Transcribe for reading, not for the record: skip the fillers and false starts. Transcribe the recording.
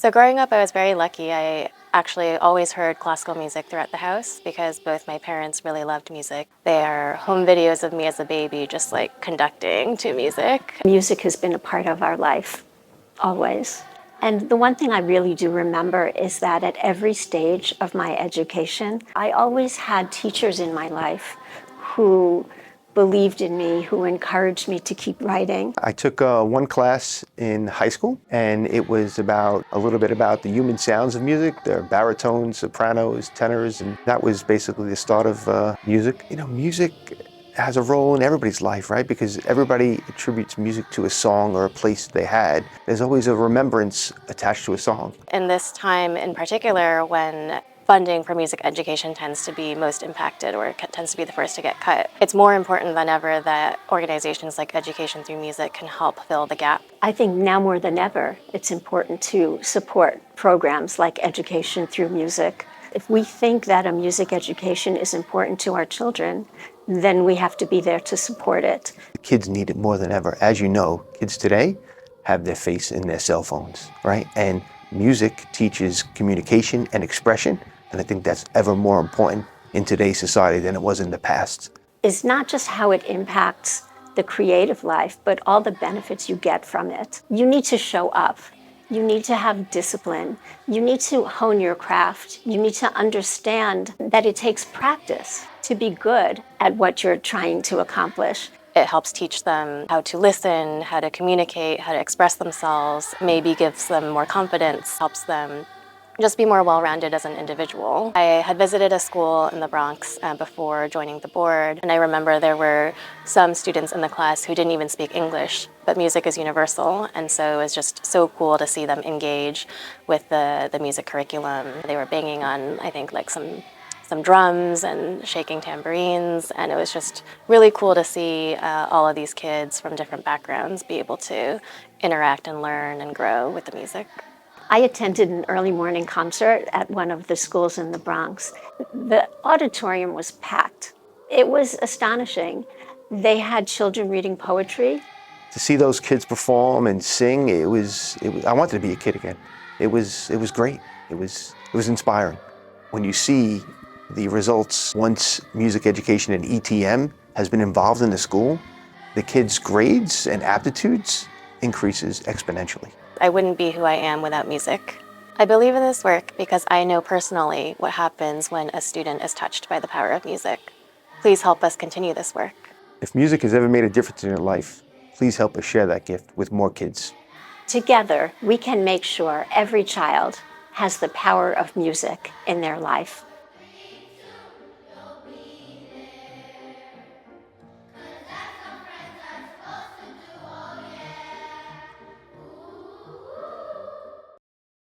So growing up, I was very lucky. I actually always heard classical music throughout the house because both my parents really loved music. There are home videos of me as a baby just like conducting to music. Music has been a part of our life, always. And the one thing I really do remember is that at every stage of my education, I always had teachers in my life who believed in me, who encouraged me to keep writing. I took one class in high school, and it was a little bit about the human sounds of music. There are baritones, sopranos, tenors, and that was basically the start of music. You know, music has a role in everybody's life, right? Because everybody attributes music to a song or a place they had. There's always a remembrance attached to a song. In this time in particular, when funding for music education tends to be most impacted or tends to be the first to get cut, it's more important than ever that organizations like Education Through Music can help fill the gap. I think now more than ever, it's important to support programs like Education Through Music. If we think that a music education is important to our children, then we have to be there to support it. Kids need it more than ever. As you know, kids today have their face in their cell phones, right? And music teaches communication and expression, and I think that's ever more important in today's society than it was in the past. It's not just how it impacts the creative life, but all the benefits you get from it. You need to show up. You need to have discipline. You need to hone your craft. You need to understand that it takes practice to be good at what you're trying to accomplish. It helps teach them how to listen, how to communicate, how to express themselves, maybe gives them more confidence, helps them just be more well-rounded as an individual. I had visited a school in the Bronx before joining the board, and I remember there were some students in the class who didn't even speak English, but music is universal, and so it was just so cool to see them engage with the music curriculum. They were banging on, I think, like some drums and shaking tambourines, and it was just really cool to see all of these kids from different backgrounds be able to interact and learn and grow with the music. I attended an early morning concert at one of the schools in the Bronx. The auditorium was packed. It was astonishing. They had children reading poetry. To see those kids perform and sing, it was I wanted to be a kid again. It was great. It was inspiring. When you see the results, once music education and ETM has been involved in the school, the kids' grades and aptitudes increases exponentially. I wouldn't be who I am without music. I believe in this work because I know personally what happens when a student is touched by the power of music. Please help us continue this work. If music has ever made a difference in your life, please help us share that gift with more kids. Together, we can make sure every child has the power of music in their life.